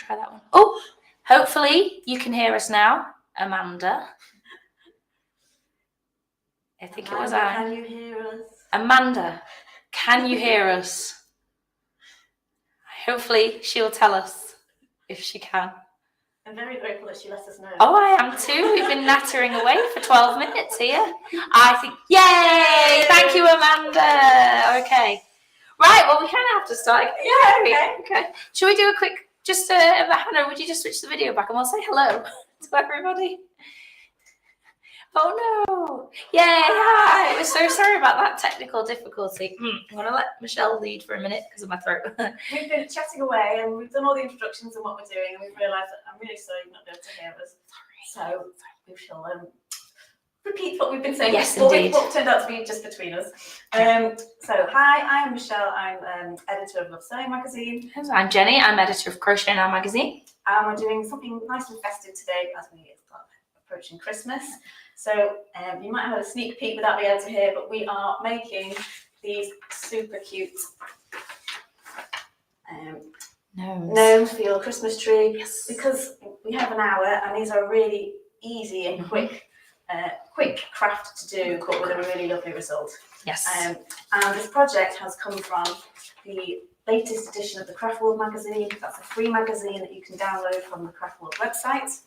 try that one. Oh, hopefully you can hear us now, Amanda. I think it was I. Can you hear us? Amanda, can you hear us? Hopefully she'll tell us if she can. I'm very grateful that she let us know. Oh, I am too. We've been nattering away for 12 minutes here. I think, yay! Thank you, Amanda. Okay. Right, well, we kind of have to start. Yeah, okay. Shall we do a quick, Hannah, would you just switch the video back and we'll say hello to everybody? Oh, no. Yay, hi. We're so sorry about that technical difficulty. I'm going to let Michelle lead for a minute because of my throat. We've been chatting away and we've done all the introductions and what we're doing, and we've realised that I'm really sorry you've not been able to hear us. So we shall repeat what we've been saying. Yes, indeed. What turned out to be just between us. So hi, I'm Michelle. I'm editor of Love Sewing magazine. I'm Jenny. I'm editor of Crochet Now magazine. And we're doing something nice and festive today as we start approaching Christmas. So you might have had a sneak peek without being able to hear, but we are making these super cute gnomes for your Christmas tree. Yes. Because we have an hour, and these are really easy and quick craft to do, but with a really lovely result. Yes. And this project has come from the latest edition of the Craft World magazine. That's a free magazine that you can download from the Craft World website.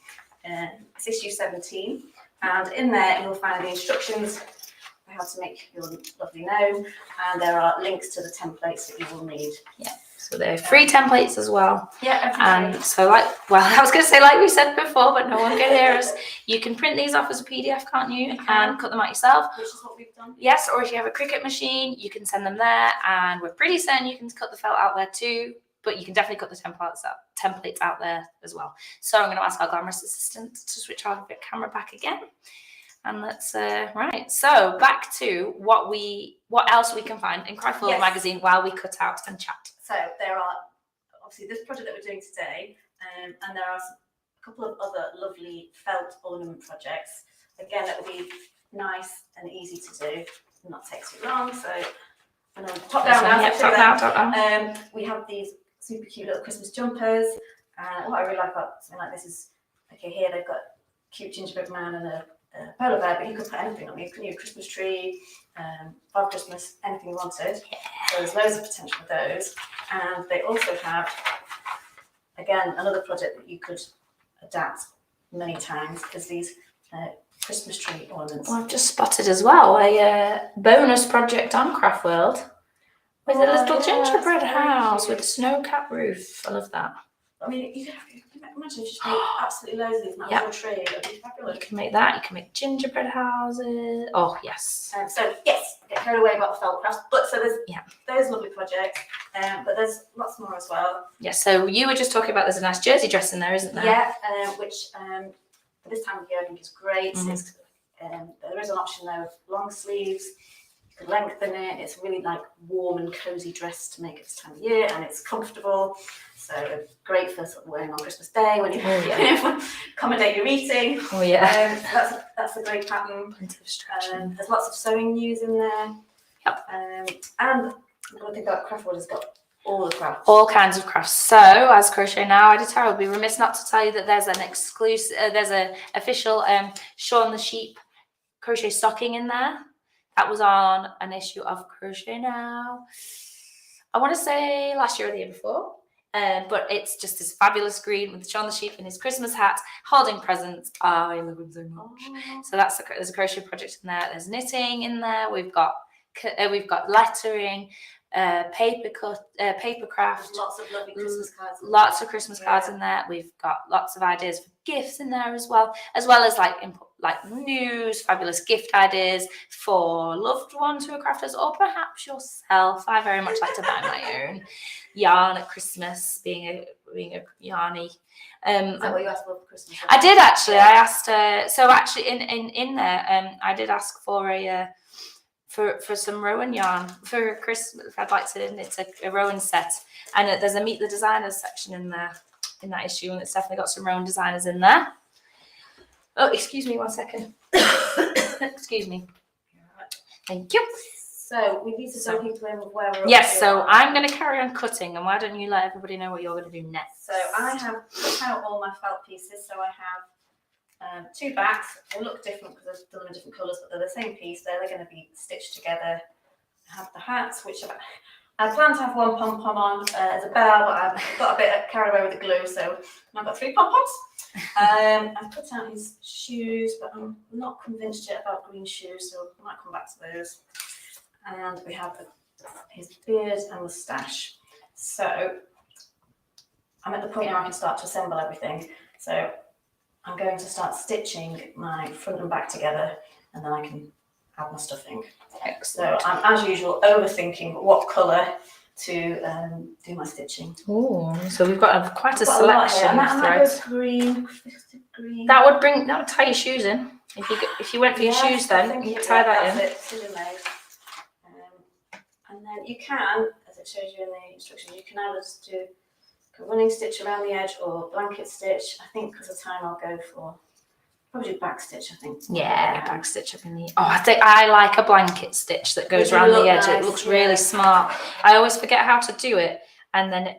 It's issue 17, and in there you'll find the instructions for how to make your lovely gnome, and there are links to the templates that you will need. Yeah. So they're free templates as well. Yeah, and so I was going to say like we said before, but no one can hear us. You can print these off as a PDF, can't you? And cut them out yourself. Which is what we've done. Yes, or if you have a Cricut machine, you can send them there, and we're pretty certain you can cut the felt out there too, but you can definitely cut the templates out there as well. So I'm going to ask our glamorous assistant to switch our camera back again. And let's right. So back to what else we can find in Craft World magazine while we cut out and chat. So there are obviously this project that we're doing today, and there are a couple of other lovely felt ornament projects. Again, that will be nice and easy to do and not take too long. So I'm going to top down now. Yeah, top down. We have these super cute little Christmas jumpers. What I really like about something like this is, okay, here they've got a cute gingerbread man and a polar bear, but you could put anything on. You could do a Christmas tree, Father Christmas, anything you wanted. Yeah. So there's loads of potential with those. And they also have, again, another project that you could adapt many times, because these Christmas tree ornaments. Well, I've just spotted as well a bonus project on Craft World with a little gingerbread house with a snow-capped roof. I love that. I mean, you can imagine if you made absolutely loads of these in that little tree. It would be fabulous. You can make that. You can make gingerbread houses. Oh, yes. So, yes, I get carried away about the felt crafts. But so there's those lovely projects, but there's lots more as well. Yeah, so you were just talking about there's a nice jersey dress in there, isn't there? Yeah, which for this time of year I think is great. Mm-hmm. There is an option there of long sleeves. You can lengthen it. It's really like warm and cozy dress to make at this time of year, and it's comfortable. So great for sort of wearing on Christmas Day when you accommodate your eating. Oh yeah. That's a great pattern. Plenty of stretching. There's lots of sewing news in there. Yep. And one thing about Craft World has got all the crafts. All kinds of crafts. So as Crochet Now editor, I would be remiss not to tell you that there's an exclusive, there's an official Shaun the Sheep crochet stocking in there. That was on an issue of Crochet Now. I want to say last year or the year before. But it's just this fabulous green with Shaun the Sheep in his Christmas hat, holding presents. Oh, I love him so much. Oh. So there's a crochet project in there. There's knitting in there. We've got lettering, paper craft. There's lots of lovely Christmas cards. Lots of Christmas cards in there. We've got lots of ideas for gifts in there as well as like news, fabulous gift ideas for loved ones who are crafters, or perhaps yourself. I very much like to buy my own yarn at Christmas, being a yarny. Is that what you asked for Christmas? I did actually. I asked. So actually, in there, I did ask for for some Rowan yarn for Christmas. I'd like to knit a Rowan set, and there's a Meet the Designers section in there in that issue, and it's definitely got some Rowan designers in there. Oh, excuse me 1 second. Excuse me. Thank you. So we need to fill people in with where we're up Yes, to. so I'm going to carry on cutting, and why don't you let everybody know what you're going to do next? So I have cut out all my felt pieces. So I have 2 backs. They look different because I've done them in different colours, but they're the same piece. They're going to be stitched together. I have the hats, which I plan to have 1 pom-pom on as a bell, but I've got a bit carried away with the glue, so I've got 3 pom-poms. I've put out his shoes, but I'm not convinced yet about green shoes, so I might come back to those. And we have his beard and moustache. So I'm at the point where I can start to assemble everything. So I'm going to start stitching my front and back together, and then I can add my stuffing. Excellent. So I'm, as usual, overthinking what colour to do my stitching. Oh, so we've got quite a Got a lot here. selection And of that goes threads. green, green. That would tie your shoes in. If you went for your shoes, then you tie that in. That's it, and then you can, as it shows you in the instructions, you can either just do a running stitch around the edge or blanket stitch. I think because of time I'll go for probably back stitch, I think. Yeah, back stitch up in the. Oh, I like a blanket stitch that goes around the edge. Nice, It looks really smart. I always forget how to do it, and then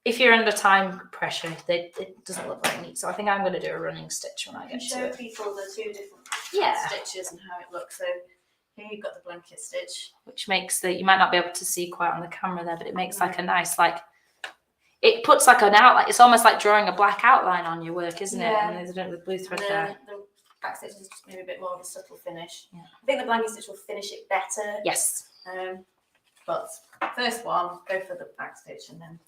if you're under time pressure, it doesn't look very neat. So I think I'm going to do a running stitch when I get to show it. people the 2 different stitches and how it looks. So here you've got the blanket stitch, which makes you might not be able to see quite on the camera there, but it makes like a nice it puts like an outline. It's almost like drawing a black outline on your work, isn't it? And there's a blue thread there. The back stitch is just maybe a bit more of a subtle finish. Yeah. I think the blanket stitch will finish it better. Yes. But first one, go for the back stitch and then.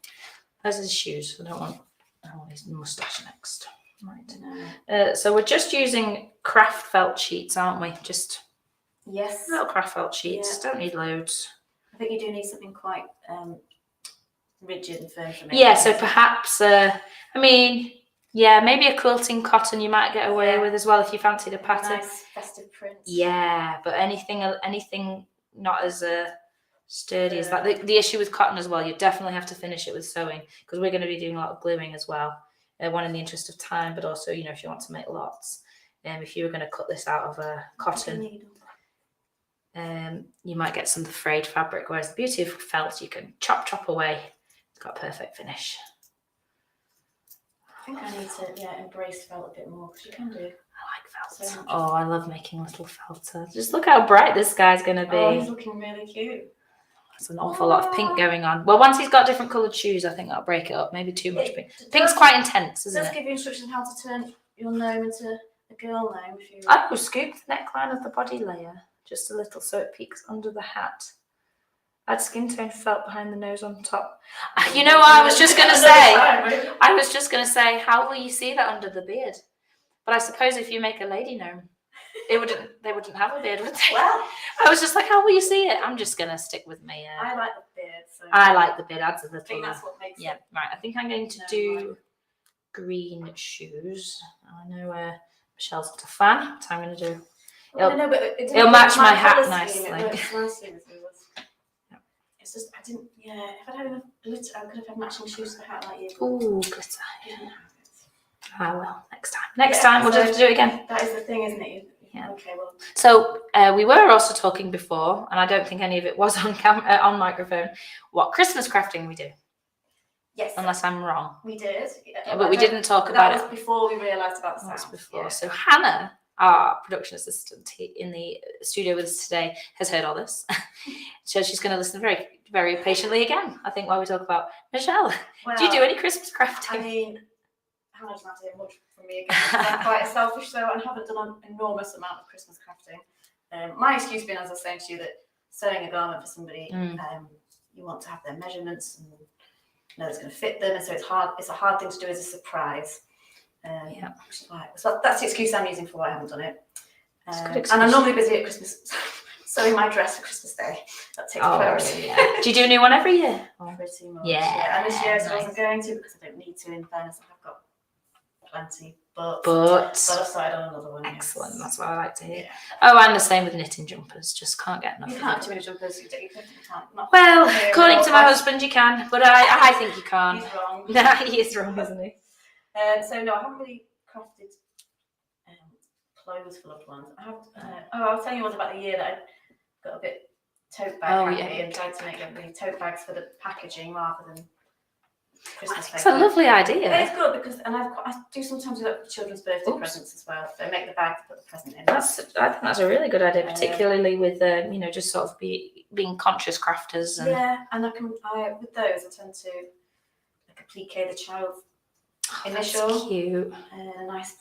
Those are the shoes. I want his moustache next. Right. So we're just using craft felt sheets, aren't we? Just little craft felt sheets. Yeah. Don't need loads. I think you do need something quite rigid and firm for me. Yeah, so perhaps, maybe a quilting cotton you might get away with as well if you fancied a pattern. Nice festive print. Yeah, but anything not as sturdy as that. The issue with cotton as well, you definitely have to finish it with sewing because we're going to be doing a lot of gluing as well. One in the interest of time, but also, if you want to make lots. If you were going to cut this out of a cotton, you might get some frayed fabric, whereas the beauty of felt, you can chop away. It's got a perfect finish. I think I need to embrace felt a bit more because you can do. I like felt. So I love making little felters. Just look how bright this guy's going to be. Oh, he's looking really cute. There's an awful lot of pink going on. Well, once he's got different coloured shoes, I think that'll break it up. Maybe too much pink. Pink's quite intense, isn't it? Just give you instructions how to turn your gnome into a girl gnome. If you. I will scoop the neckline of the body layer just a little so it peeks under the hat. Add skin tone felt behind the nose on top. You know what I was just going to say? I was just going to say, how will you see that under the beard? But I suppose if you make a lady gnome, they wouldn't have a beard, would they? Well, I was just like, how will you see it? I'm just going to stick with me. I like the beard. So I like the beard. Adds a little. I think that's what makes it. Right. I think I'm going to do green shoes. I know Michelle's not a fan, so I'm going to do. It'll match my hat nicely. It's just I didn't. Yeah, if I'd had enough glitter, I could have had matching shoes to the hat like you. Ooh, glitter. Ah, well, next time we'll just have to do it again. That is the thing, isn't it? Yeah. Okay. Well. So we were also talking before, and I don't think any of it was on microphone. What Christmas crafting we do? Yes. Unless I'm wrong. We did. Yeah, but we didn't talk about it. That was before we realised about the sound. That was before. Yeah. So Hannah, our production assistant in the studio with us today, has heard all this. So she's going to listen very, very patiently again, I think, while we talk about Michelle. Well, do you do any Christmas crafting? I mean, Hannah doesn't have to hear much from me again. I'm quite selfish, so I haven't done an enormous amount of Christmas crafting. My excuse being, as I was saying to you, that sewing a garment for somebody, you want to have their measurements and know it's going to fit them, and so it's hard. It's a hard thing to do as a surprise. So that's the excuse I'm using for why I haven't done it. And I'm normally busy at Christmas sewing my dress for Christmas Day. That takes priority. Yeah. Do you do a new one every year? Pretty much. Yeah. And this year I wasn't going to because I don't need to. In fairness, I've got plenty. But I've started on another one. Excellent. Yes. That's what I like to hear. Yeah. Oh, and the same with knitting jumpers. Just can't get enough. You can't have too many jumpers. You can't. Well, according to my husband, you can, but I think you can't. He's wrong. No, he is wrong, isn't he? So no, I haven't really crafted clothes for loved ones. I have. I was telling you once about the year that I got a bit tote bag happy yeah. and tried to make the tote bags for the packaging rather than Christmas paper. It's a lovely idea. It's good because, and I do sometimes do that for children's birthday presents as well. So make the bag to put the present in. I think that's a really good idea, particularly with just sort of being conscious crafters. And... Yeah, and with those I tend to like applique the child initial. That's cute. A nice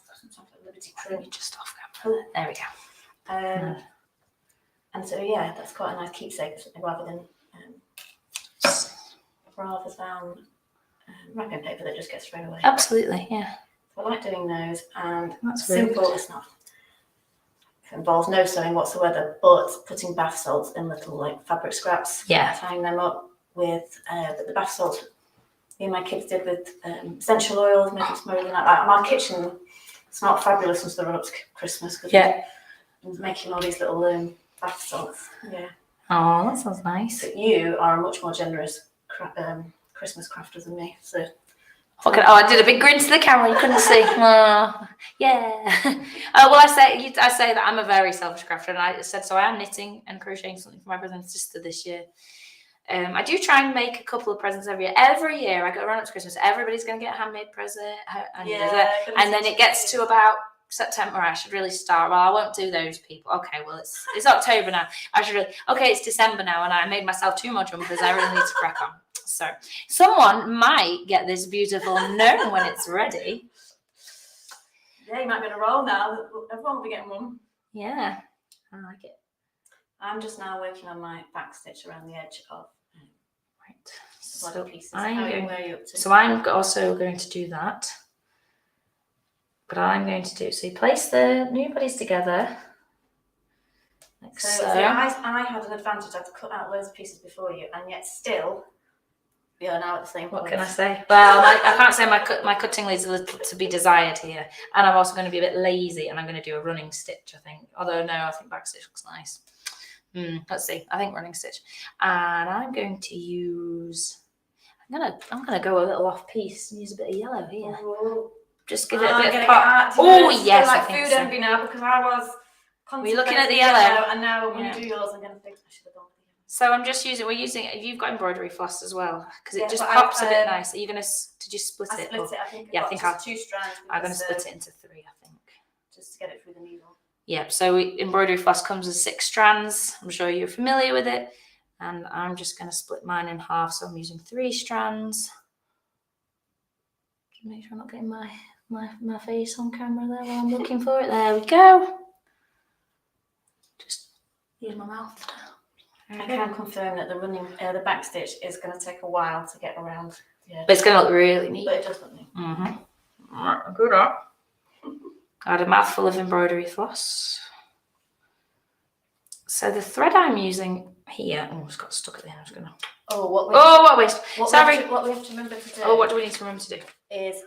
Liberty Let print. me just off camera. There we go. And so yeah, that's quite a nice keepsake rather than wrapping paper that just gets thrown away. Absolutely, yeah. So I like doing those, and That's simple. really it's not. It involves no sewing whatsoever, but putting bath salts in little like fabric scraps. Yeah. Tying them up with the bath salts. Me and my kids did with essential oils, making smoking like that. And our kitchen smelled fabulous since the run up to Christmas. Yeah. Making all these little bath salts. Yeah. Oh, that sounds nice. But you are a much more generous Christmas crafter than me. So. Okay. Oh, I did a big grin to the camera. You couldn't see. Oh, yeah. Well, I say that I'm a very selfish crafter, and I said so. I am knitting and crocheting something for my brother and sister this year. I do try and make a couple of presents every year. Every year I go around up to Christmas, everybody's going to get a handmade present, and then it gets to about September. I should really start. Well, I won't do those people. Okay, well it's October now. I should really. Okay, it's December now, and I made myself 2 more jumpers. I really need to crack on. So someone might get this beautiful gnome when it's ready. Yeah, you might be in a roll now. Everyone will be getting one. Yeah, I like it. I'm just now working on my back stitch around the edge of so pieces. I'm also going to do that. But I'm going to do, so you place the new bodies together. Like so. I had an advantage. I had to cut out loads of pieces before you, and yet still, we are now at the same point. What can I say? Well, I can't say my cutting leaves a little to be desired here. And I'm also going to be a bit lazy, and I'm going to do a running stitch, I think. Although, no, I think back stitch looks nice. Let's see. I think running stitch. And I'm going to use, I'm gonna go a little off piece and use a bit of yellow here. Ooh. Just give it a bit of pop. Oh yes, like I think food so. envy now because I was. Were you looking at the yellow? And now when you do yours, I'm going to think I should have done the yellow. So I'm just using. We're using. You've got embroidery floss as well because it just pops a bit nice. Are you gonna? Did you split it? I split it. I think. Yeah, I think I'll 2 strands. I'm gonna split it into 3. I think. Just to get it through the needle. Yeah. So embroidery floss comes with 6 strands. I'm sure you're familiar with it. And I'm just going to split mine in half. So I'm using 3 strands. Just make sure I'm not getting my face on camera there while I'm looking for it. There we go. Just use my mouth. I can confirm that the back stitch is going to take a while to get around. Yeah. But it's going to look really neat. But it does look neat. Good up. I had a mouthful of embroidery floss. So the thread I'm using here, it's got stuck at the end. I'm just gonna. What a waste! Sorry. What we have to remember to do. Oh, what do we need to remember to do? Is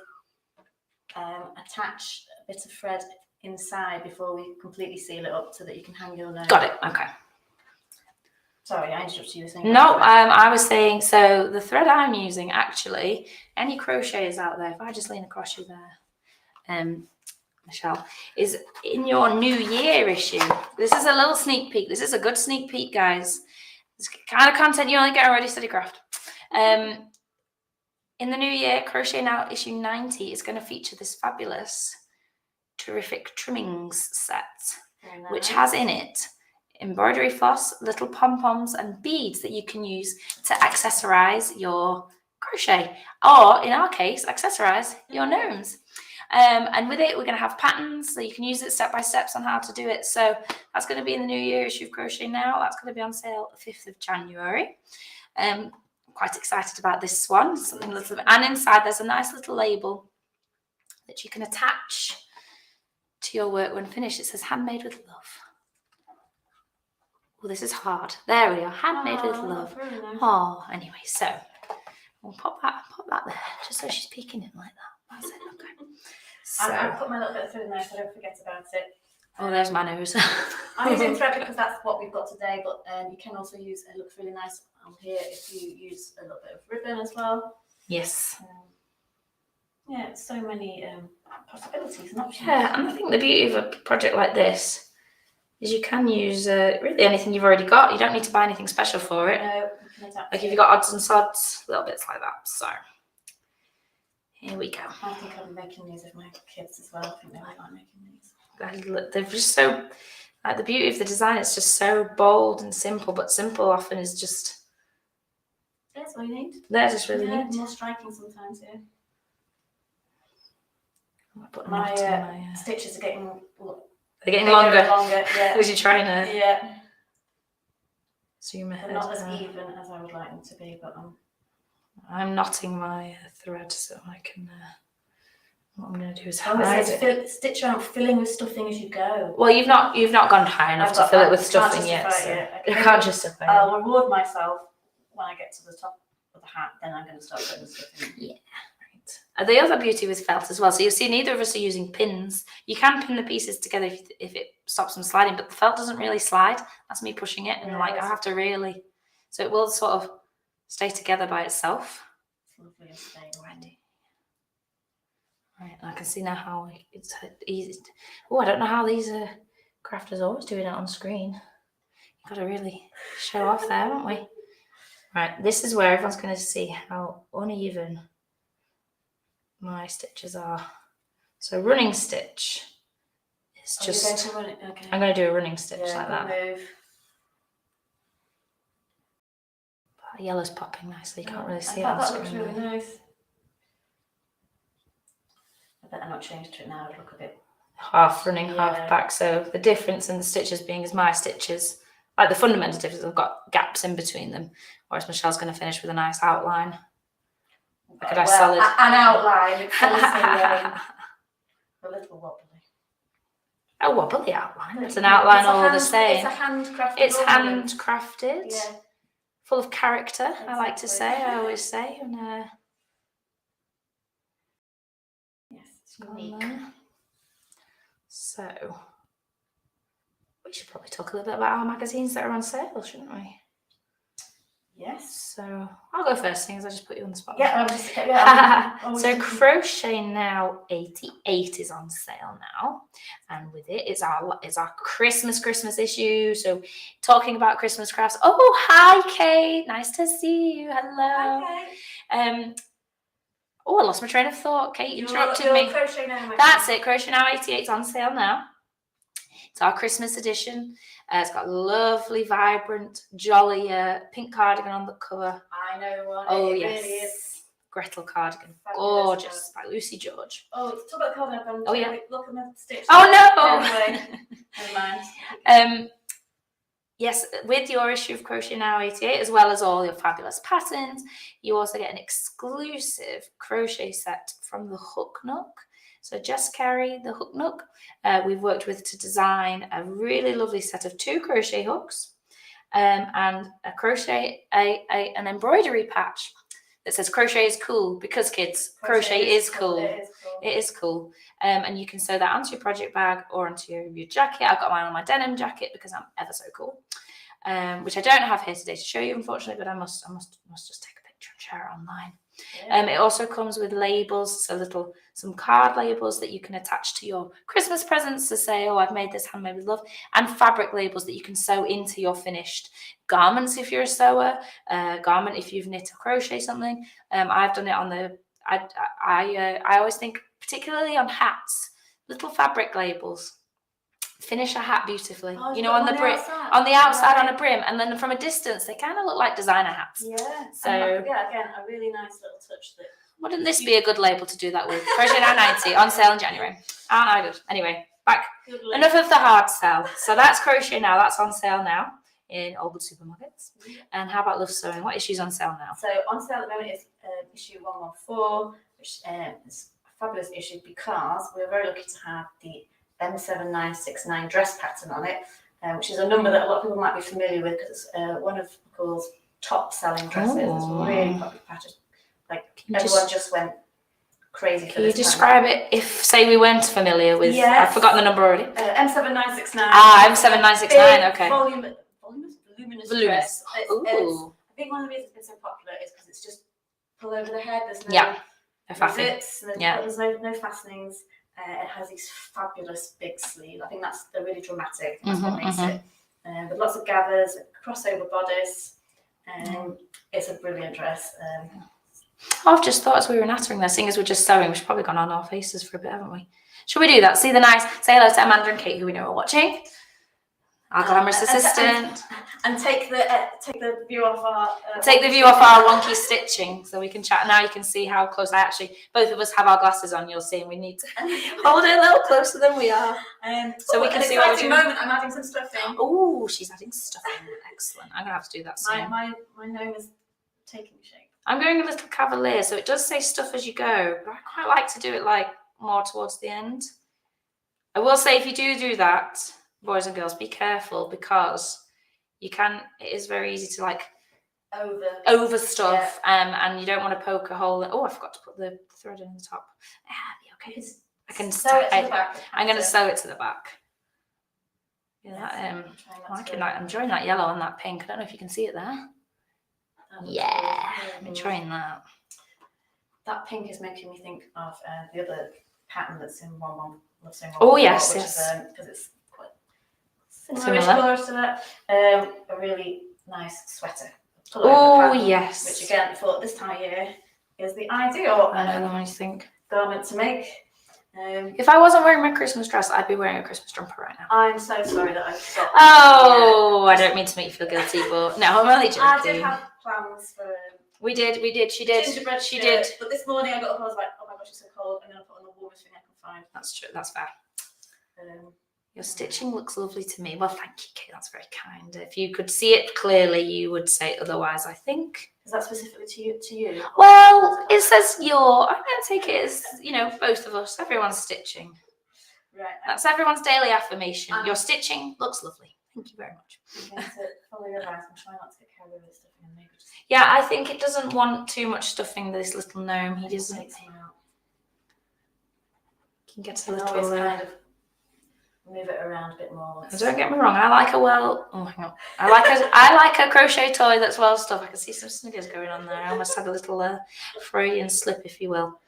attach a bit of thread inside before we completely seal it up, so that you can hang your gnome. Got it. Okay. Sorry, I interrupted you. Saying no, I was saying. So the thread I'm using, actually, any crocheters out there, if I just lean across you there, Michelle, is in your New Year issue. This is a little sneak peek. This is a good sneak peek, guys. It's the kind of content you only get on Ready Steady Craft. In the new year, Crochet Now issue 90 is going to feature this fabulous, terrific trimmings set, which has in it embroidery floss, little pom-poms and beads that you can use to accessorize your crochet, or in our case, accessorize your gnomes. And with it, we're going to have patterns, so you can use it step by steps on how to do it. So that's going to be in the new year issue of Crochet Now. That's going to be on sale the 5th of January. Quite excited about this one. Something a little bit, and inside there's a nice little label that you can attach to your work when finished. It says handmade with love. Oh, this is hard. There we are, handmade with love. Nice. Oh, anyway, so we'll pop that there, just so she's peeking in like that. That's it. Okay. So, I'll put my little bit of thread in there so I don't forget about it. Oh, there's my nose. I'm using thread because that's what we've got today, but you can also use, it looks really nice on here if you use a little bit of ribbon as well. Yes. Yeah, so many possibilities and options. Yeah, and I think the beauty of a project like this is you can use really anything you've already got. You don't need to buy anything special for it. No, we can adapt Like it. if you've got odds and sods, little bits like that. So here we go. I think I'll be making these with my kids as well. I think they might like making these. They're just so, like, the beauty of the design, it's just so bold and simple, but simple often is just, That's what you need. they're just really Yeah, neat. more striking sometimes, yeah. I'll put a My knot in my, stitches are getting they're getting bigger longer and longer, yeah. as you're trying to Yeah, zoom they're ahead. not as even as I would like them to be, but I'm knotting my thread so I can, what I'm going to do is it hide says it. stitch around filling with stuffing as you go. Well, you've not gone high enough to fill it with stuffing yet. Justify So it. you Okay. can't justify it. I'll reward myself when I get to the top of the hat, then I'm going to start putting stuff in. Yeah. The other beauty with felt as well, so you'll see neither of us are using pins. You can pin the pieces together if it stops them sliding, but the felt doesn't really slide. That's me pushing it, and Yeah, like I have to really, so it will sort of stay together by itself. It's lovely and stay Ready. Right, I can see now how it's easy. Oh, I don't know how these crafters are always doing it on screen. You've got to really show off there, haven't we? Right, this is where everyone's going to see how uneven my stitches are. So running stitch is just, okay. I'm going to do a running stitch Yeah, like that. move. That yellow's popping nicely, you can't really see it I on thought screen. that looks really nice. I better not change to it now, it'll look a bit Half running, half back. So the difference in the stitches being is my stitches, like the fundamental difference, I've got gaps in between them, whereas Michelle's going to finish with a nice outline. Like a nice solid. An outline. It's also a little wobbly. A wobbly outline. It's an outline all the same. It's a handcrafted. It's ornament. handcrafted. Yeah. Full of character, Exactly. I like to say. I always say. And, yes, it's unique. So, we should probably talk a little bit about our magazines that are on sale, shouldn't we? Yes. So, I'll go first, seeing as I just put you on the spot. Yeah, I'm just. So, Crochet Now 88 is on sale now, and with it is our Christmas issue. So, talking about Christmas crafts. Oh, hi, Kate. Nice to see you. Hello. Okay. Oh, I lost my train of thought. Kate interrupted Your me. Crochet Now. That's it. Crochet Now 88 is on sale now. It's our Christmas edition. It's got lovely, vibrant, jolly pink cardigan on the cover. I know one. Oh, it yes. Really is. Gretal cardigan. Fabulous. Gorgeous. By Lucy George. Oh, talk about the cardigan. Oh, yeah. Look at my stitch. Oh, no. Anyway, never mind. Yes, with your issue of Crochet Now 88, as well as all your fabulous patterns, you also get an exclusive crochet set from the Hook Nook. So Jess Carey, the Hook Nook, we've worked with to design a really lovely set of 2 crochet hooks and an embroidery patch that says crochet is cool, because kids, crochet is cool. It is cool. And you can sew that onto your project bag or onto your jacket. I've got mine on my denim jacket because I'm ever so cool. Which I don't have here today to show you, unfortunately, but I must just take a picture and share it online. Yeah. It also comes with labels, so some card labels that you can attach to your Christmas presents to say, oh, I've made this handmade with love, and fabric labels that you can sew into your finished garments if you're a sewer, garment if you've knit or crochet something. I've done it on the. I always think, particularly on hats, little fabric labels finish a hat beautifully. Oh, you know, on the brim, on the outside, on a brim, and then from a distance, they kind of look like designer hats. Yeah. So yeah, again, a really nice little touch. That wouldn't this be a good label to do that with? Crochet Now 90 on sale in January. Aren't I good? Anyway, back. Enough of the hard sell. So that's Crochet Now. That's on sale now in all good supermarkets. And how about Love Sewing? What issue's on sale now? So on sale at the moment is issue 114, which is a fabulous issue because we're very lucky to have the M7969 dress pattern on it, which is a number that a lot of people might be familiar with because it's one of Cool's top selling dresses. It's a really popular pattern. Like everyone just went crazy for this. Can you describe it if, say, we weren't familiar with? Yes. I've forgotten the number already. M7969. M7969. Okay. Voluminous. Voluminous. I think one of the reasons it's been so popular is because it's just pull over the head. There's no no faffing. zips, there's no fastenings. It has these fabulous big sleeves. I think they're really dramatic. That's what makes it. With lots of gathers, a crossover bodice. It's a brilliant dress. I've just thought as we were nattering there, seeing as we're just sewing, we've probably gone on our faces for a bit, haven't we? Should we do that? See the nice, say hello to Amanda and Kate, who we know are watching. Our glamorous assistant. And take the view off our... take the view off our wonky stitching so we can chat. Now you can see how close both of us have our glasses on, you'll see, and we need to hold it a little closer than we are. So we can see what we're doing. Moment, I'm adding some stuffing. Oh, she's adding stuffing. Excellent. I'm going to have to do that soon. My gnome is taking shape. I'm going a little cavalier, so it does say stuff as you go, but I quite like to do it like more towards the end. I will say if you do that, boys and girls, be careful because it is very easy to like over stuff, and you don't want to poke a hole. Oh, I forgot to put the thread in the top. Okay. I can sew it to the back. I'm going to sew it to the back. Yeah, I'm enjoying that yellow and that pink. I don't know if you can see it there. Yeah, I'm enjoying that. That pink is making me think of the other pattern that's in one. Oh yes, because it's quite similar colours to that. A really nice sweater. Oh yes. Which again, I thought this time of year is the ideal. I know the one you think. Garment to make. If I wasn't wearing my Christmas dress, I'd be wearing a Christmas jumper right now. I'm so sorry that I stopped. Oh, I don't mean to make you feel guilty, but no, I'm only joking. I did have plans for. We did. She did. Gingerbread she shirt, did. But this morning I got up and I was like, oh my gosh, it's so cold. I'm going to put on the warmest thing I can find. That's true. That's fair. Your stitching looks lovely to me. Well, thank you, Kate. That's very kind. If you could see it clearly, you would say otherwise, I think. Is that specifically to you? Well, it says I'm going to take it as, both of us. Everyone's stitching. Right. That's everyone's daily affirmation. Your stitching looks lovely. Thank you very much. I'm going to follow your advice and try not to get carried away with stuffing and maybe just... Yeah, I think it doesn't want too much stuffing, this little gnome. He doesn't. Can get a little... kind of move it around a bit more. Don't get me wrong. I like I like a crochet toy that's well stuffed. I can see some sniggers going on there. I almost had a little Freudian slip, if you will.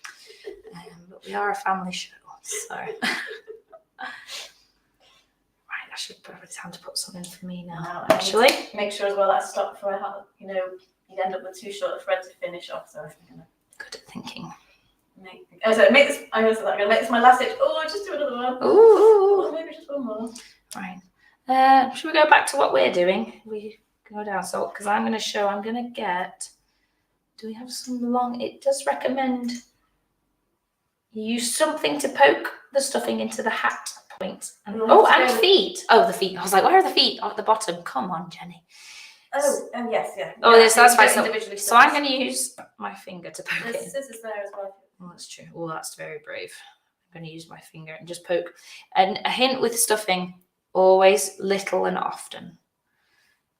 But we are a family show, so. Right, I should probably time to put something for me now. Actually, make sure as well that I stop before I have. You'd end up with too short a thread to finish off. So I'm gonna. Good at thinking. I'm going to make this my last stitch. Oh, just do another one. Ooh. Maybe just one more. Right. Should we go back to what we're doing? We go down. So, because I'm going to get. Do we have some long? It does recommend you use something to poke the stuffing into the hat point. And feet. Oh, the feet. I was like, where are the feet? Oh, at the bottom. Come on, Jenny. Oh, yes, yeah. Oh, yes, that's fine. So I'm going to use my finger to poke it. There's scissors there as well. Oh, that's true. Oh, that's very brave. I'm going to use my finger and just poke. And a hint with stuffing, always little and often.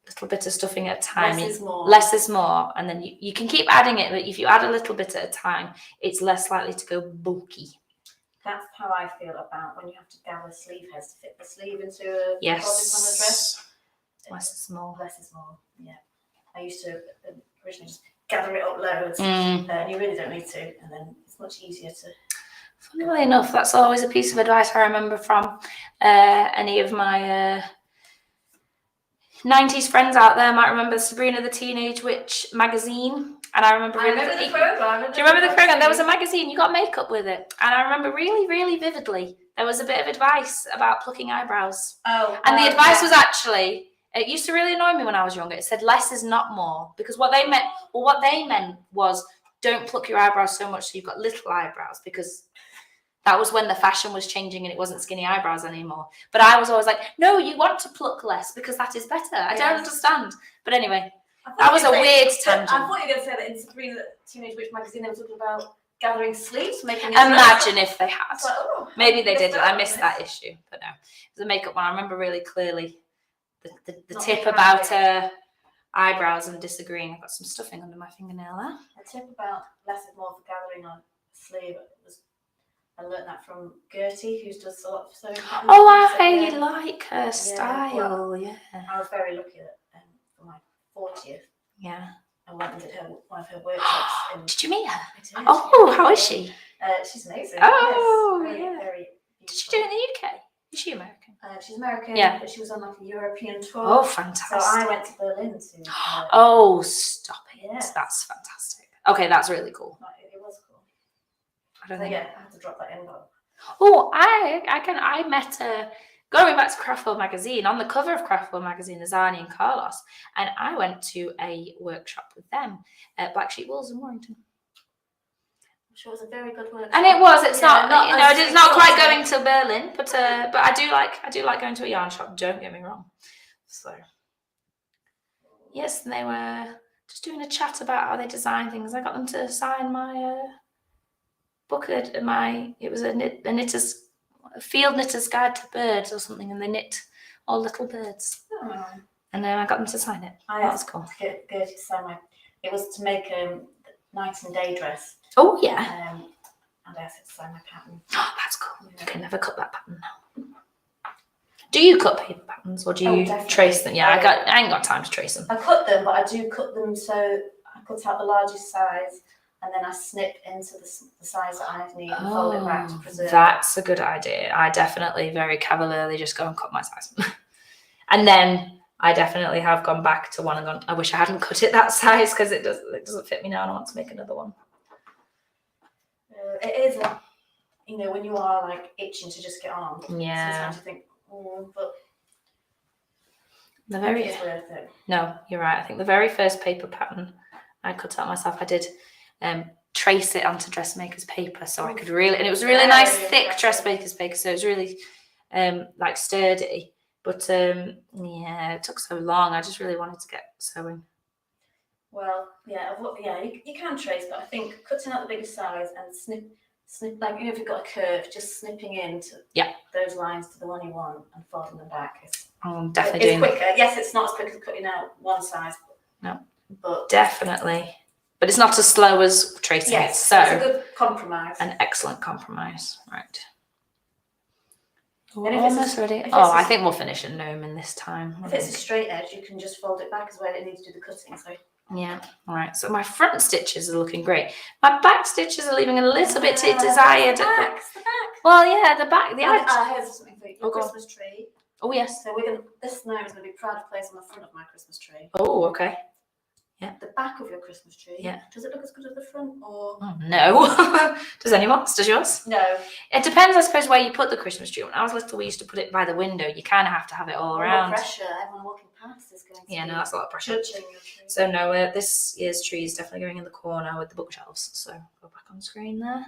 Little bit of stuffing at a time. Less is more. And then you can keep adding it, but if you add a little bit at a time, it's less likely to go bulky. That's how I feel about when you have to gather sleeve heads to fit the sleeve into a bodice on a dress. Less is more. Less is more, yeah. I used to originally just gather it up loads, and you really don't need to, and then it's much easier to... Funnily enough, that's always a piece of advice I remember from any of my 90s friends out there. Might remember Sabrina the Teenage Witch magazine, and I remember the program. Do you remember the program? There was a magazine, you got makeup with it, and I remember really, really vividly there was a bit of advice about plucking eyebrows. And the advice was actually... It used to really annoy me when I was younger. It said less is not more, because what they meant was don't pluck your eyebrows so much so you've got little eyebrows, because that was when the fashion was changing and it wasn't skinny eyebrows anymore. But I was always like, no, you want to pluck less because that is better. I don't understand. But anyway, that was a weird tangent. I thought you were going to say that in Sabrina the Teenage Witch magazine they were talking about gathering sleeves, making. Imagine if they had. Like, maybe they did. I missed that issue, but no, it was a makeup one. I remember really clearly. The tip about eyebrows and disagreeing. I've got some stuffing under my fingernail there. The tip about less is more for gathering on a sleeve. I learned that from Gertie, who does a lot of sewing. I like her style. Yeah. I was very lucky that for my 40th. Yeah. I went and did one of her workshops. Did you meet her? I did, Oh, yeah. how is she? She's amazing. Oh, yes, very, yeah. very Did she beautiful. do it in the UK? Is she American? She's American, Yeah. but she was on like a European tour. Oh, So fantastic. I went to Berlin to. Oh, stop it. Yes. That's fantastic. Okay, that's really cool. It was cool. I don't So think. yeah, I had to drop that in. But Oh, I met going back to Craft World magazine, on the cover of Craft World magazine, there's Arnie and Carlos, and I went to a workshop with them at Black Sheep Wools in Warrington. I'm sure it was a very good workshop. And it was. It's not. You know, as it's not quite exotic. going to Berlin, but I do like going to a yarn shop. Don't get me wrong. So yes, and they were just doing a chat about how they design things. I got them to sign my book. It was a field knitter's guide to birds or something, and they knit all little birds. Oh. And then I got them to sign it. That was cool. To get Gertie to sign my. It was to make a night and day dress. Oh yeah. And I asked her to sign my pattern. Oh, that's cool. Yeah. You can never cut that pattern now. Do you cut paper patterns or do you trace them? Yeah, I ain't got time to trace them. I cut them, but I do cut them so I cut out the largest size and then I snip into the size that I need and fold it back to preserve. That's a good idea. I definitely very cavalierly just go and cut my size. And then I definitely have gone back to one and gone, I wish I hadn't cut it that size because it doesn't fit me now and I want to make another one. It is when you are like itching to just get on. Yeah. Sometimes you think, but it's worth it. No, you're right. I think the very first paper pattern I cut out myself, I did trace it onto dressmaker's paper so I could really, and it was a really nice thick dressmaker's paper, so it was really like sturdy. But yeah, it took so long. I just really wanted to get sewing. Well, you can trace, but I think cutting out the bigger size and snip like if you've got a curve, just snipping into those lines to the one you want and folding them back. It's quicker. Yes, it's not as quick as cutting out one size. No, but definitely. But it's not as slow as tracing it. So it's a good compromise. An excellent compromise, right? We're almost ready. I think we'll finish a gnome in this time. If it's a straight edge, you can just fold it back as well. It needs to do the cutting. So yeah, all right. So my front stitches are looking great. My back stitches are leaving a little bit to desired. The back. Well, yeah, the back. Here's something for you. Your Christmas tree. Oh yes. So this gnome is going to be proud to place on the front of my Christmas tree. Oh, okay. Yeah. The back of your Christmas tree. Yeah. Does it look as good as the front or? Oh, no. Does anyone's? Does yours? No. It depends, I suppose, where you put the Christmas tree. When I was little, we used to put it by the window. You kind of have to have it all around. Pressure. Everyone walking past is going to. Yeah, no, that's a lot of pressure. Judging your tree. So no, this year's tree is definitely going in the corner with the bookshelves. So go back on screen there.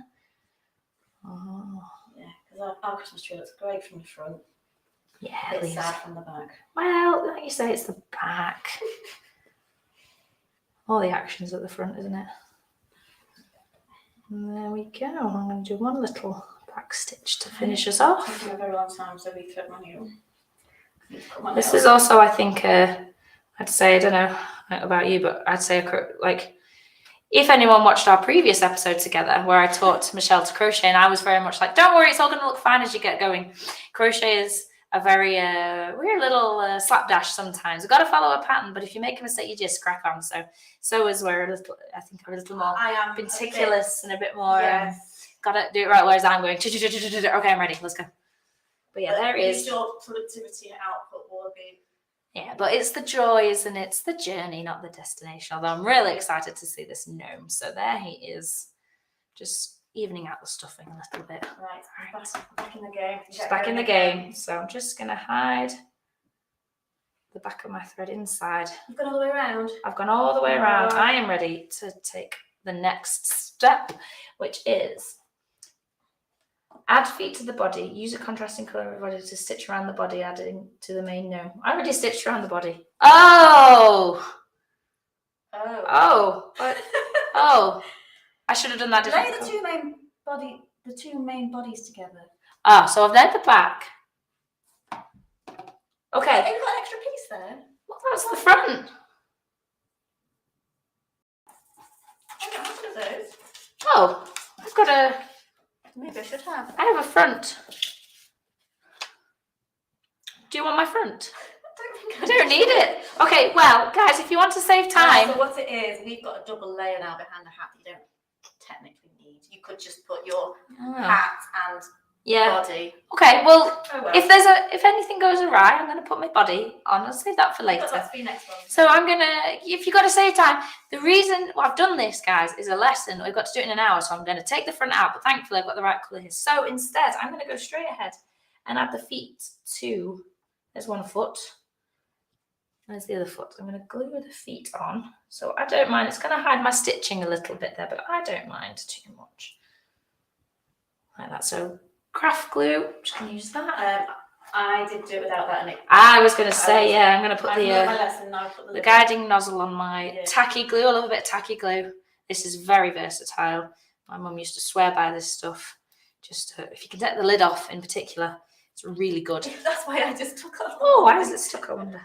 Oh. Yeah, because our Christmas tree looks great from the front. Yeah, it's sad from the back. Well, like you say, it's the back. All the action's at the front, isn't it? And there we go. I'm going to do one little back stitch to finish us off. It's taken a very long time, so we thread my needle. This is also, I think, I'd say, I don't know about you, but I'd say, like, if anyone watched our previous episode together where I taught Michelle to crochet, and I was very much like, don't worry, it's all going to look fine as you get going. Crochet is a very weird little slapdash sometimes. We've got to follow a pattern, but if you make a mistake, you just crack on. So is where a little more meticulous and a bit more got to do it right, whereas I'm going, okay, I'm ready, let's go. But yeah, there is. Your productivity and output will be. Yeah, but it's the joy, isn't it? It's the journey, not the destination. Although I'm really excited to see this gnome. So there he is, just evening out the stuffing a little bit. Right. Back in the game. She's back in the game. So I'm just going to hide the back of my thread inside. You've gone all the way around? I've gone all the way around. I am ready to take the next step, which is add feet to the body. Use a contrasting colour of body to stitch around the body, adding to the main gnome. I already stitched around the body. Oh! I should have done that differently. Lay the two main bodies together. So I've laid the back. Okay. Have you got an extra piece there? Well, that's the front. Look at those. Oh, I've got a... Maybe I should have. I have a front. Do you want my front? Don't think I don't need it. Okay, well, guys, if you want to save time. So what it is, we've got a double layer now behind the hat that you don't technically need. You could just put your hat and body. Okay, well, Oh, well. if anything goes awry, I'm going to put my body on. I'll save that for later. That's for your next one. So I'm going to, if you've got to save time, the reason I've done this, guys, is a lesson. We've got to do it in an hour, so I'm going to take the front out, but thankfully I've got the right colour here. So instead, I'm going to go straight ahead and add the feet to, there's one foot. There's the other foot. I'm going to glue the feet on. So I don't mind. It's going to hide my stitching a little bit there, but I don't mind too much. Like that. So craft glue, just going to use that. I did do it without that. And I was going to say, yeah, I'm going to put the guiding nozzle on my tacky glue. I love a bit of tacky glue. This is very versatile. My mum used to swear by this stuff. Just if you can take the lid off in particular, it's really good. That's why I just took off. Oh, why is it stuck, I wonder?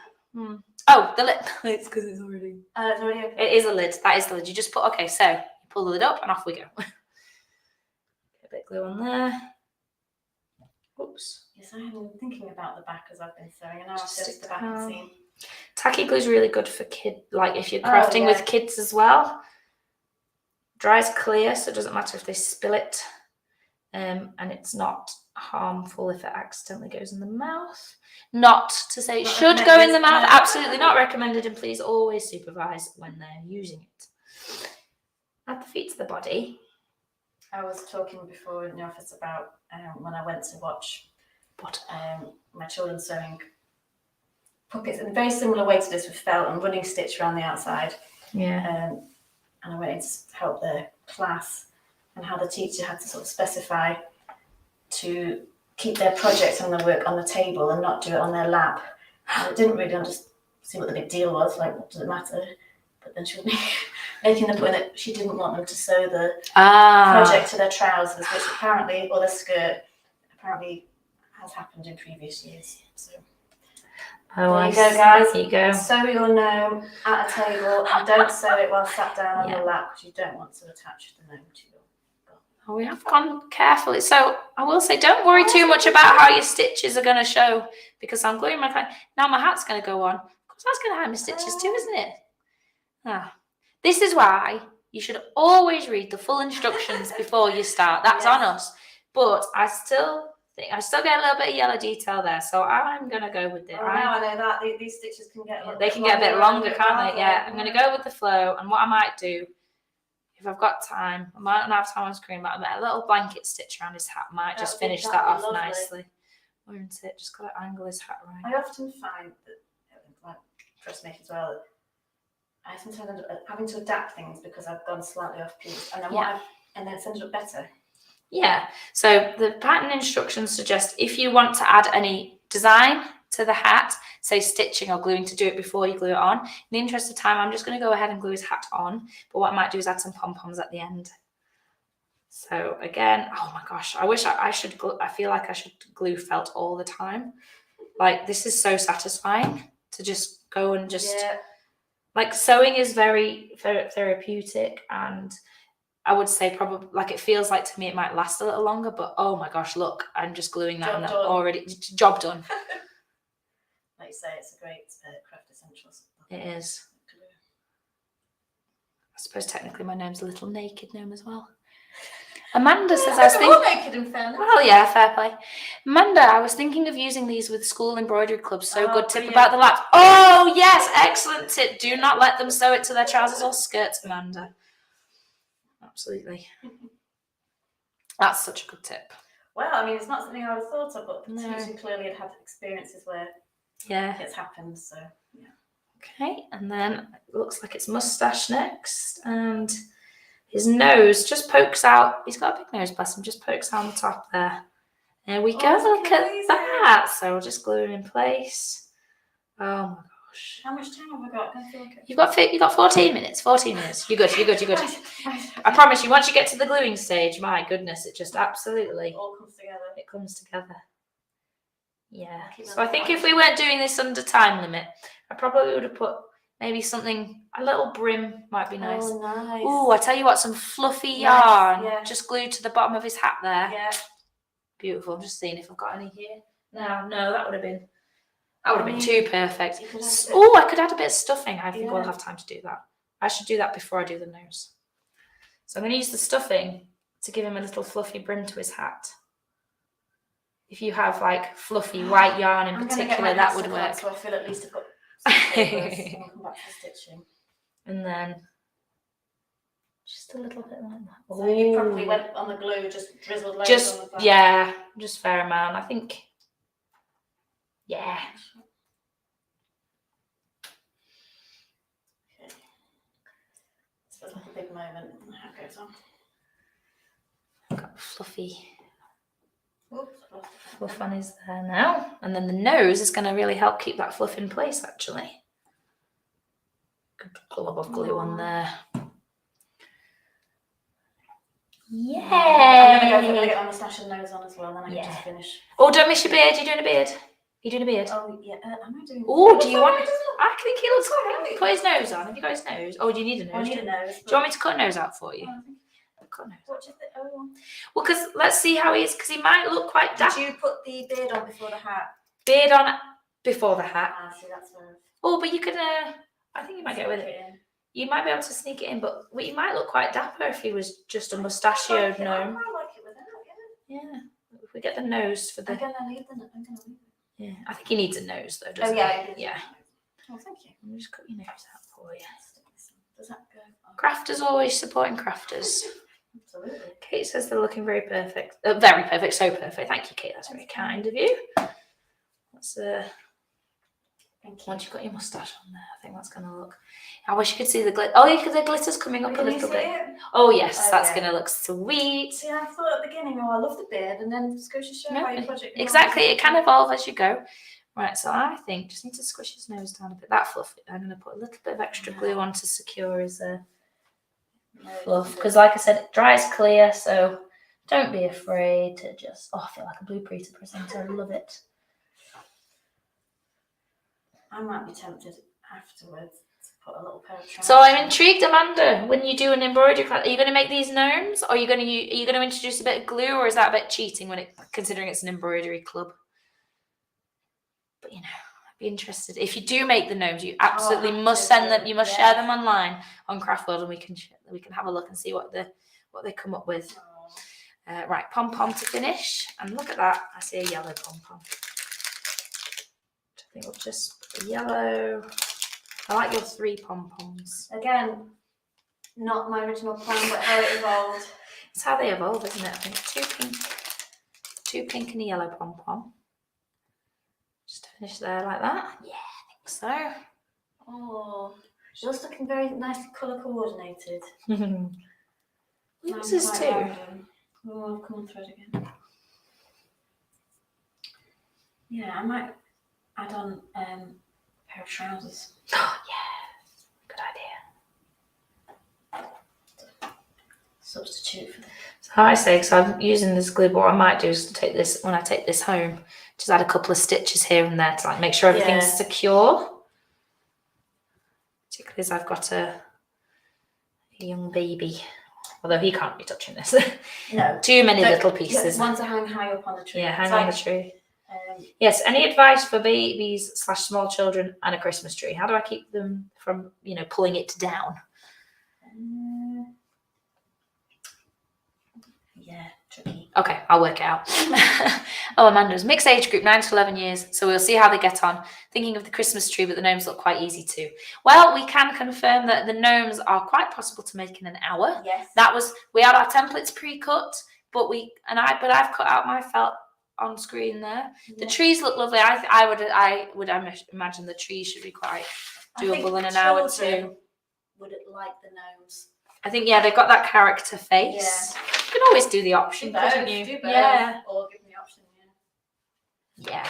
Oh, the lid. It's because it's already. It's already open. It is a lid. That is the lid. You just put. Okay, so you pull the lid up and off we go. Get a bit of glue on there. Oops. Yes, I have been thinking about the back as I've been sewing, and now I've just the back seam. Tacky glue is really good for like if you're crafting with kids as well. Dries clear, so it doesn't matter if they spill it, and it's not harmful if it accidentally goes in the mouth. Not to say it should go in the mouth, absolutely not recommended, and please always supervise when they're using it. Add the feet to the body. I was talking before in the office about when I went to watch my children sewing puppets in a very similar way to this with felt and running stitch around the outside. Yeah. And I went in to help the class, and how the teacher had to sort of specify to keep their projects and their work on the table and not do it on their lap. And I didn't really see what the big deal was, like what does it matter? But then she was making the point that she didn't want them to sew the project to their trousers, which apparently, or their skirt, apparently has happened in previous years. So there you go, guys. There you go. Sew your gnome at a table, and don't sew it while sat down on your lap, because you don't want to attach the gnome to your gown. Oh, we have gone carefully. So I will say, don't worry too much about how your stitches are going to show, because I'm gluing my now my hat's going to go on. Because that's going to hide my stitches too, isn't it? This is why you should always read the full instructions before you start. That's on us. But I still get a little bit of yellow detail there, so I'm going to go with it. Oh, now I know that these stitches can get they can get a bit longer, can't they? Yeah, I'm going to go with the flow, and what I might do, if I've got time, I might not have time on screen, but I might a little blanket stitch around his hat. I might just finish that off nicely. Won't it? Just got to angle his hat right. I often find that, like dressmaking as well, I sometimes end up having to adapt things because I've gone slightly off piece, and then it's ended up better. Yeah. So the pattern instructions suggest if you want to add any design to the hat, say stitching or gluing, to do it before you glue it on. In the interest of time, I'm just going to go ahead and glue his hat on. But what I might do is add some pom-poms at the end. So again, oh my gosh, I wish I should glue. I feel like I should glue felt all the time. Like, this is so satisfying to just go and just like, sewing is very therapeutic, and I would say probably, like, it feels like to me it might last a little longer, but oh my gosh, look, I'm just gluing that and already job done. Like you say, it's a great craft essentials. It is. I suppose technically my gnome's a little naked gnome as well. Amanda says, I was thinking. Naked in fairness. Well, yeah, fair play. Amanda, I was thinking of using these with school embroidery clubs. So good tip about the laps. Oh yes, excellent tip. Do not let them sew it to their trousers or skirts, Amanda. Absolutely. That's such a good tip. Well, I mean, it's not something I would have thought of, but the teacher clearly had experiences where it's happened. So yeah. Okay, and then it looks like it's mustache next, and his nose just pokes out. He's got a big nose, bless him. Just pokes out on the top there. There we go. Look at that. So we'll just glue him in place. Oh my gosh. How much time have I got? I feel like You've got 14 minutes. 14 minutes. You're good. I promise you, once you get to the gluing stage, my goodness, it just absolutely it all comes together. It comes together. Yeah. So I think if we weren't doing this under time limit, I probably would have put maybe something, a little brim might be nice. Oh, nice. Oh, I tell you what, some fluffy yarn just glued to the bottom of his hat there. Yeah. Beautiful. I'm just seeing if I've got any here. No, that would have been That would have been too perfect. you could have a bit- Oh, I could add a bit of stuffing. I think I'll Yeah. have time to do that. I should do that before I do the nose. So I'm going to use the stuffing to give him a little fluffy brim to his hat. If you have like fluffy white yarn in I'm gonna get particular, my that would Instacart, work. so I feel at least I've got some favours. I'll come back to the stitching. And then just a little bit like that. So you probably went on the glue, just drizzled loads Just, on the back. yeah, just fair amount. I think, yeah. Okay. This feels like a big moment. How it goes on. Got fluffy Oops, I've lost the fluff on his there now. And then the nose is going to really help keep that fluff in place, actually. Good glob of glue on there. Yeah. I'm gonna get my moustache and nose on as well, then I can just finish. Oh, don't miss your beard. You're doing a beard. You're doing a beard. Oh yeah, am I doing? Oh, do you want? I think he looks good. Put his nose on. Have you got his nose? Oh, do you need a nose? I need a nose. Do you want me to cut a nose out for you? Cut a nose. What do you think? Oh. Well, because let's see how he is. Because he might look quite Did daft. you put the beard on before the hat? Beard on before the hat. Ah, see, that's where. Oh, but you could. I think you might get with it. You might be able to sneak it in, but he might look quite dapper if he was just a mustachioed gnome. I like it with that, Yeah. If we get the nose for the. I'm gonna leave it. Yeah, I think he needs a nose though, doesn't he? Yeah. Oh, thank you. I'll just cut your nose out for you. Does that go? Crafters always supporting crafters. Absolutely. Kate says they're looking very perfect. Very perfect, so perfect. Thank you, Kate. That's very kind of you. Let's once you've got your moustache on there, I think that's going to look. I wish you could see the glitter. Oh, the glitter's coming up a little bit. Oh yes, that's going to look sweet. See, I thought at the beginning, I love the beard, and then just goes to show how your project. Exactly, it can evolve as you go. Right, so I think just need to squish his nose down a bit. That fluff. I'm going to put a little bit of extra glue on to secure his fluff, because like I said, it dries clear, so don't be afraid to just. Oh, I feel like a Blue Preta presenter. I love it. I might be tempted afterwards to put a little pair of trousers. So I'm intrigued, Amanda. When you do an embroidery class, are you going to make these gnomes, or are you going to introduce a bit of glue, or is that a bit cheating considering it's an embroidery club? But I'd be interested. If you do make the gnomes, you absolutely must send them. You must share them online on Craft World, and we can have a look and see what they come up with. Right, pom pom to finish, and look at that. I see a yellow pom pom. I think we'll just put a yellow. I like your 3 pom poms. Again, not my original plan, but how it evolved. It's how they evolve, isn't it? I think 2 pink and a yellow pom pom. Just finish there like that. Yeah, I think so. Oh, just looking very nicely colour coordinated. Yours is too. Oh, come on, thread again. Yeah, I might add on a pair of trousers. Oh yeah, good idea. Substitute for that. So I say, because I'm using this glue, but what I might do is take this when I take this home, just add a couple of stitches here and there to make sure everything's secure. Particularly as I've got a young baby, although he can't be touching this. No, too many little pieces. Want to hang high up on the tree. Yeah, hang on the tree. Yes. Any advice for babies / small children and a Christmas tree? How do I keep them from pulling it down? Yeah, tricky. Okay, I'll work it out. Oh, Amanda's mixed age group, 9 to 11 years. So we'll see how they get on. Thinking of the Christmas tree, but the gnomes look quite easy too. Well, we can confirm that the gnomes are quite possible to make in an hour. Yes. We had our templates pre-cut, but I've cut out my felt on screen there. The trees look lovely. I would imagine the trees should be quite doable in an hour too. Would it like the gnomes? I think they've got that character face. Yeah. You can always do the option, couldn't you? Do both, yeah. Or give me the option, Yeah.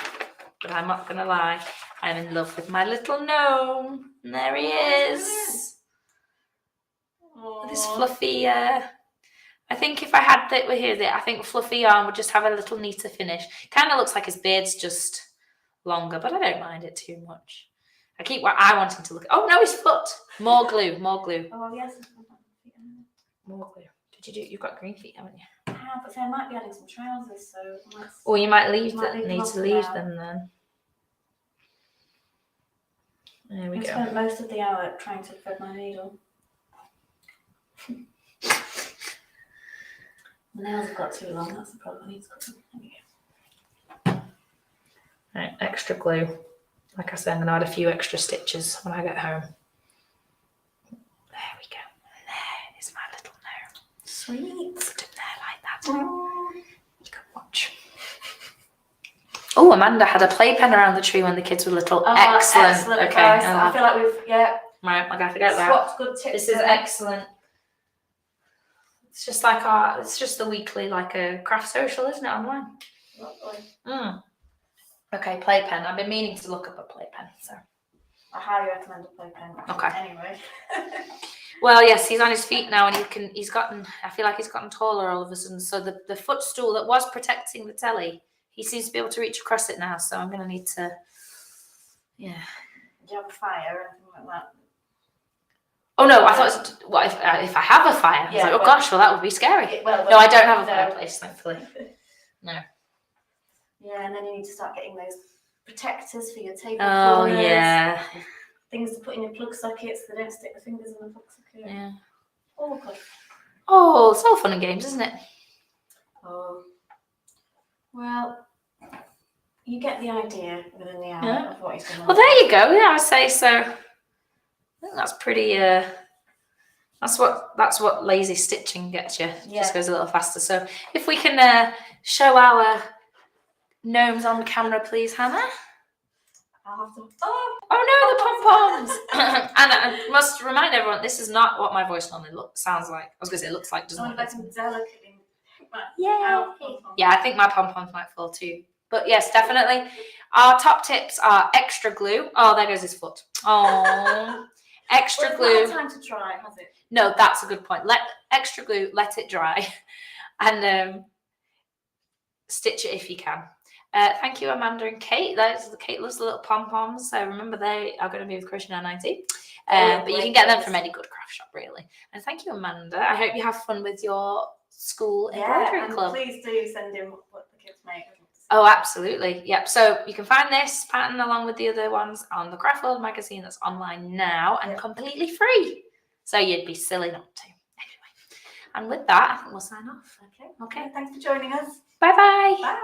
But I'm not gonna lie, I'm in love with my little gnome. And there he is. Aww. This fluffy I think if I had I think fluffy yarn would just have a little neater finish. Kind of looks like his beard's just longer, but I don't mind it too much. I want him to look. Oh no, his foot. More glue. Oh yes. More glue. You've got green feet, haven't you? I have, but I might be adding some trousers, so. Or you might need to leave them then. There we I go. spent most of the hour trying to thread my needle. My nails have got too long, that's the problem. I need to cut them. There we go. Right, extra glue. Like I said, I'm going to add a few extra stitches when I get home. There we go. And there is my little gnome. Sweet. Put it there like that. You can watch. Oh, Amanda had a playpen around the tree when the kids were little. Oh, excellent. Okay. Advice. I feel like we've, Right, I gotta forget that. swapped good tips. This is excellent. It's just like it's just the weekly, like a craft social, isn't it, online? Lovely. Okay, playpen. I've been meaning to look up a playpen, so. I highly recommend a playpen. Okay. Anyway. Well, yes, he's on his feet now, and he's gotten. I feel like he's gotten taller all of a sudden. So the footstool that was protecting the telly, he seems to be able to reach across it now. So I'm gonna need to. Yeah. Do you have a fire or anything like that? Oh no, I thought. What if I have a fire? I was like, oh gosh, well that would be scary. Well, no, I don't have a fireplace, thankfully. No. Yeah, and then you need to start getting those protectors for your table Oh corners. yeah. Things to put in your plug sockets so they don't stick the fingers in the plug socket. Yeah. Oh, good. Oh, it's all fun and games, isn't it? Oh. Well, you get the idea within the hour Yeah. of what he's going to Well, there you go. Yeah, I would say so. I think that's pretty. That's what lazy stitching gets you. Yeah. Just goes a little faster. So if we can show our gnomes on camera, please, Hannah. I'll have to. Oh no, the pom-poms! And I must remind everyone, this is not what my voice normally sounds like. I was going to say it looks like, doesn't I it? can delicately. Yeah. Yeah, I think my pom-poms might fall too. But yes, definitely. Our top tips are extra glue. Oh, there goes his foot. Oh, extra Well, glue. it's not time to try, has it? No, that's a good point. Let extra glue, let it dry, and stitch it if you can. Thank you, Amanda and Kate. Kate loves the little pom-poms. So remember, they are going to be with Crochet Now 90. But you can get them from any good craft shop, really. And thank you, Amanda. I hope you have fun with your school embroidery club. Please do send in what the kids make. Oh, absolutely. Yep. So you can find this pattern along with the other ones on the Craft World magazine that's online now and completely free. So you'd be silly not to. Anyway, and with that, I think we'll sign off. Okay. Thanks for joining us. Bye-bye. Bye.